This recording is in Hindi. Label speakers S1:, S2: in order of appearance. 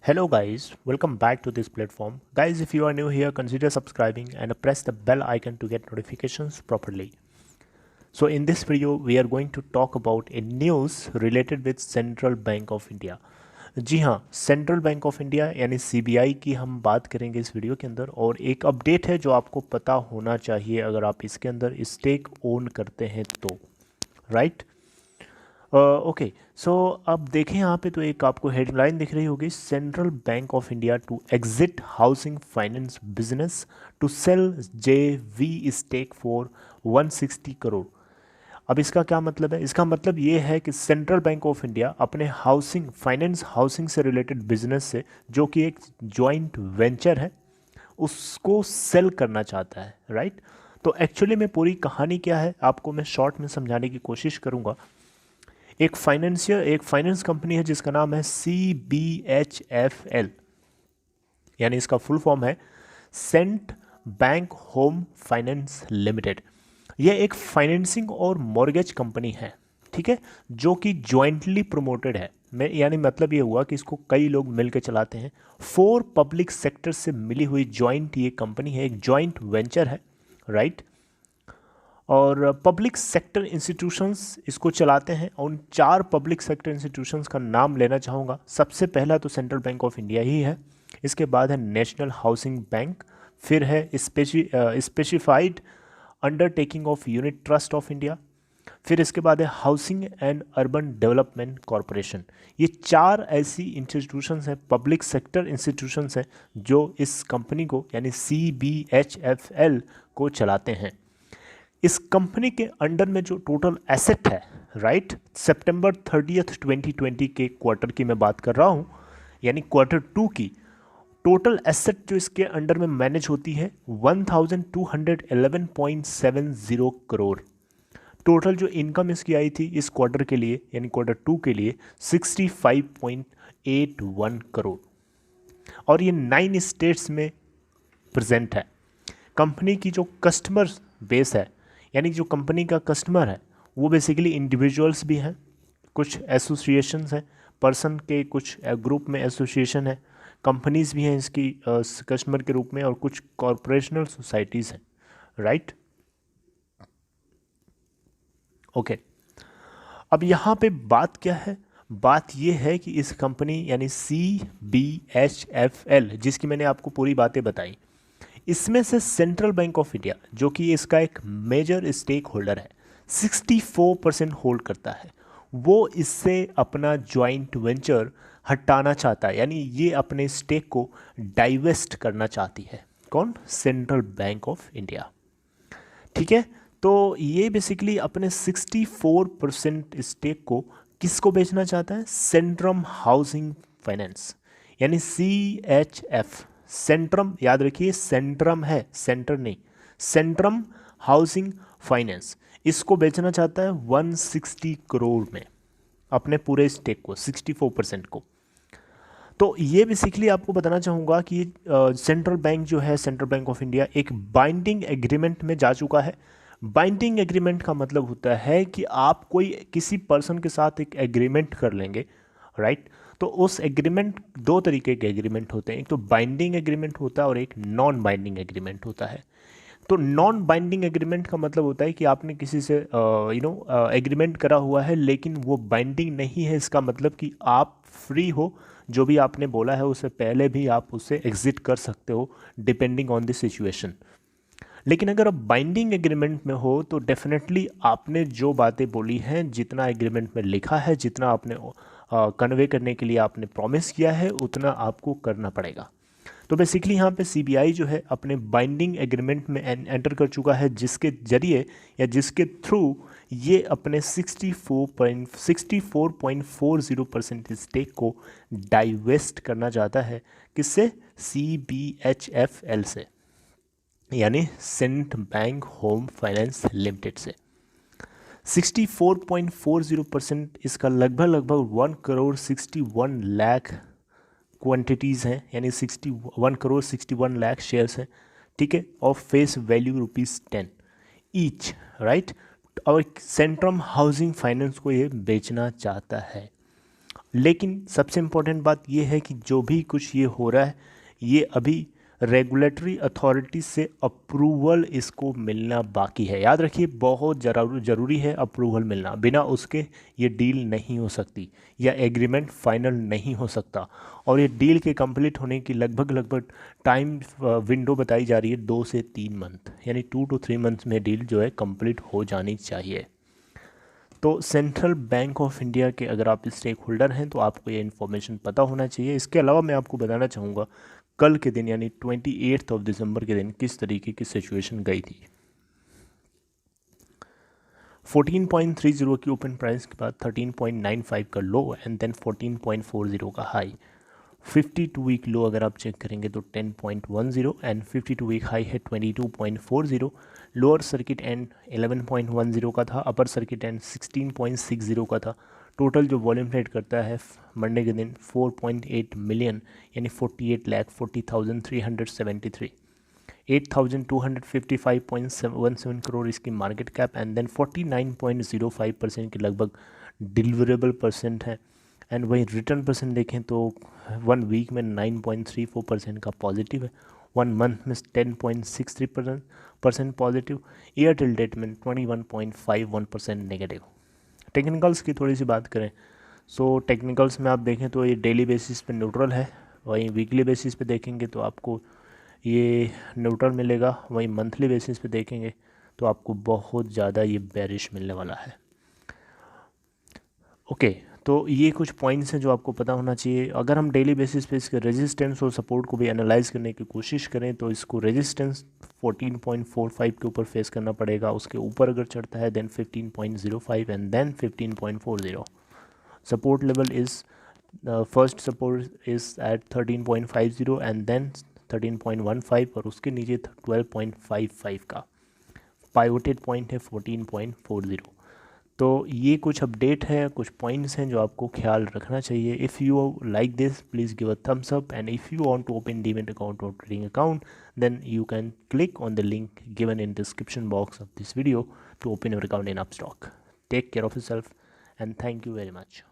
S1: Hello guys, welcome back to this platform. Guys, if you are new here, consider subscribing and press the bell icon to get notifications properly. So in this video, we are going to talk about a news related with Central Bank of India. जी हाँ, सेंट्रल बैंक ऑफ इंडिया यानी सीबीआई की हम बात करेंगे इस वीडियो के अंदर और एक अपडेट है जो आपको पता होना चाहिए अगर आप इसके अंदर स्टेक ओन करते हैं तो राइट। ओके सो अब देखें यहाँ पे तो एक आपको हेडलाइन दिख रही होगी, Central Bank of India to exit housing finance business to sell JV stake for 160 crore. अब इसका क्या मतलब है? इसका मतलब ये है कि सेंट्रल बैंक ऑफ इंडिया अपने हाउसिंग से रिलेटेड बिजनेस से, जो कि एक जॉइंट वेंचर है, उसको सेल करना चाहता है राइट। तो एक्चुअली में पूरी कहानी क्या है आपको मैं शॉर्ट में समझाने की कोशिश करूँगा। एक फाइनेंस कंपनी है जिसका नाम है CBHFL, यानी इसका फुल फॉर्म है Cent Bank Home Finance Limited. यह एक फाइनेंसिंग और मॉर्गेज कंपनी है, ठीक है, जो कि जॉइंटली प्रमोटेड है। मैं यानी मतलब ये हुआ कि इसको कई लोग मिलकर चलाते हैं। 4 पब्लिक सेक्टर से मिली हुई जॉइंट ये कंपनी है, एक जॉइंट वेंचर है राइट। और पब्लिक सेक्टर इंस्टीट्यूशंस इसको चलाते हैं। उन 4 पब्लिक सेक्टर इंस्टीट्यूशंस का नाम लेना चाहूँगा। सबसे पहला तो सेंट्रल बैंक ऑफ इंडिया ही है, इसके बाद है नेशनल हाउसिंग बैंक, फिर है specified undertaking of unit trust of India, फिर इसके बाद है housing and urban development corporation. ये 4 ऐसी इंस्टीट्यूशंस हैं, पब्लिक सेक्टर इंस्टीट्यूशंस हैं, जो इस कंपनी को यानी CBHFL को चलाते हैं। इस कंपनी के अंडर में जो टोटल एसेट है राइट, सितंबर 30 2020 के क्वार्टर की मैं बात कर रहा हूँ, यानी Q2 की टोटल एसेट जो इसके अंडर में मैनेज होती है 1211.70 करोड़। टोटल जो इनकम इसकी आई थी इस क्वार्टर के लिए यानी Q2 के लिए 65.81 करोड़, और ये 9 स्टेट्स में प्रेजेंट है। कंपनी की जो कस्टमर बेस है, यानी जो कंपनी का कस्टमर है वो बेसिकली इंडिविजुअल्स भी हैं, कुछ एसोसिएशंस हैं, पर्सन के कुछ ग्रुप में एसोसिएशन है, कंपनीज भी हैं इसकी कस्टमर के रूप में, और कुछ कॉरपोरेशनल सोसाइटीज़ हैं राइट। ओके, अब यहाँ पे बात क्या है? बात ये है कि इस कंपनी यानी CBHFL, जिसकी मैंने आपको पूरी बातें बताई, इसमें से सेंट्रल बैंक ऑफ इंडिया, जो कि इसका एक मेजर स्टेक होल्डर है, 64% होल्ड करता है। वो इससे अपना जॉइंट वेंचर हटाना चाहता है, यानी ये अपने स्टेक को डाइवेस्ट करना चाहती है। कौन? सेंट्रल बैंक ऑफ इंडिया, ठीक है। तो ये बेसिकली अपने 64% स्टेक को किसको बेचना चाहता है? सेंट्रम हाउसिंग फाइनेंस यानी CHF। सेंट्रम याद रखिए, सेंट्रम है, सेंटर नहीं, सेंट्रम हाउसिंग फाइनेंस इसको बेचना चाहता है 160 करोड़ में, अपने पूरे स्टेक को 64% को। तो ये बेसिकली आपको बताना चाहूँगा कि सेंट्रल बैंक जो है, सेंट्रल बैंक ऑफ इंडिया, एक बाइंडिंग एग्रीमेंट में जा चुका है। बाइंडिंग एग्रीमेंट का मतलब होता है कि आप कोई किसी पर्सन के साथ एक एग्रीमेंट कर लेंगे राइट। तो उस एग्रीमेंट, 2 तरीके के एग्रीमेंट होते हैं, एक तो बाइंडिंग एग्रीमेंट होता है और एक नॉन बाइंडिंग एग्रीमेंट होता है। तो नॉन बाइंडिंग एग्रीमेंट का मतलब होता है कि आपने किसी से एग्रीमेंट करा हुआ है लेकिन वो बाइंडिंग नहीं है। इसका मतलब कि आप फ्री हो, जो भी आपने बोला है उससे पहले भी आप उससे एग्जिट कर सकते हो डिपेंडिंग ऑन द सिचुएशन। लेकिन अगर आप बाइंडिंग एग्रीमेंट में हो तो डेफिनेटली आपने जो बातें बोली हैं, जितना एग्रीमेंट में लिखा है, जितना आपने कन्वे करने के लिए आपने प्रॉमिस किया है, उतना आपको करना पड़ेगा। तो बेसिकली यहाँ पे CBI जो है अपने बाइंडिंग एग्रीमेंट में एंटर कर चुका है, जिसके जरिए या जिसके थ्रू ये अपने 64.40% स्टेक को डाइवेस्ट करना चाहता है। किससे? CBHFL से, यानी Cent Bank Home Finance Limited से। 64.40% इसका लगभग 1 करोड़ 61 लाख क्वांटिटीज़ हैं, यानी 1 करोड़ 61 लाख शेयर्स हैं, ठीक है, of face value ₹10 each right. और सेंट्रम हाउसिंग फाइनेंस को ये बेचना चाहता है। लेकिन सबसे इम्पोर्टेंट बात ये है कि जो भी कुछ ये हो रहा है ये अभी रेगुलेटरी अथॉरिटी से अप्रूवल इसको मिलना बाकी है। याद रखिए बहुत ज़रूरी है अप्रूवल मिलना, बिना उसके ये डील नहीं हो सकती या एग्रीमेंट फाइनल नहीं हो सकता। और ये डील के कंप्लीट होने की लगभग टाइम विंडो बताई जा रही है 2 से 3 मंथ, यानी 2 to 3 मंथ्स में डील जो है कंप्लीट हो जानी चाहिए। तो सेंट्रल बैंक ऑफ इंडिया के अगर आप स्टेक होल्डर हैं तो आपको ये इन्फॉर्मेशन पता होना चाहिए। इसके अलावा मैं आपको बताना चाहूँगा कल के दिन यानी 28 दिसंबर के दिन किस तरीके की सिचुएशन गई थी। 14.30 की ओपन प्राइस के बाद 13.95 का लो एंड देन 14.40 का हाई। 52 वीक लो अगर आप चेक करेंगे तो 10.10 एंड 52 वीक हाई है 22.40। लोअर सर्किट एंड 11.10 का था, अपर सर्किट एंड 16.60 का था। टोटल जो वॉल्यूम ट्रेड करता है मंडे के दिन 4.8 मिलियन यानी 48,40,373, 8,255.17 करोड़ इसकी मार्केट कैप एंड देन 49.05% के लगभग डिलीवरेबल परसेंट है। एंड वहीं रिटर्न परसेंट देखें तो 1 वीक में 9.34% का पॉजिटिव है, 1 मंथ में 10.63% पॉजिटिव, ईयर टिल डेट में 21.51% नेगेटिव। टेक्निकल्स की थोड़ी सी बात करें सो टेक्निकल्स में आप देखें तो ये डेली बेसिस पे न्यूट्रल है, वहीं वीकली बेसिस पे देखेंगे तो आपको ये न्यूट्रल मिलेगा, वहीं मंथली बेसिस पे देखेंगे तो आपको बहुत ज़्यादा ये बेरिश मिलने वाला है। ओके तो ये कुछ पॉइंट्स हैं जो आपको पता होना चाहिए। अगर हम डेली बेसिस पे इसके रेजिस्टेंस और सपोर्ट को भी एनालाइज करने की कोशिश करें तो इसको रेजिस्टेंस 14.45 के ऊपर फेस करना पड़ेगा, उसके ऊपर अगर चढ़ता है then 15.05 and then 15.40। Support level is first support is at 13.50 and then 13.15 और उसके नीचे 12.55 का पाइवोटेड पॉइंट है 14.40। तो ये कुछ अपडेट है, कुछ पॉइंट्स हैं जो आपको ख्याल रखना चाहिए। If you like this please give a thumbs up and if you want to open demat account और trading account then you can click on the link given in description box of this video to open your account in Upstox. Take care of yourself and thank you very much.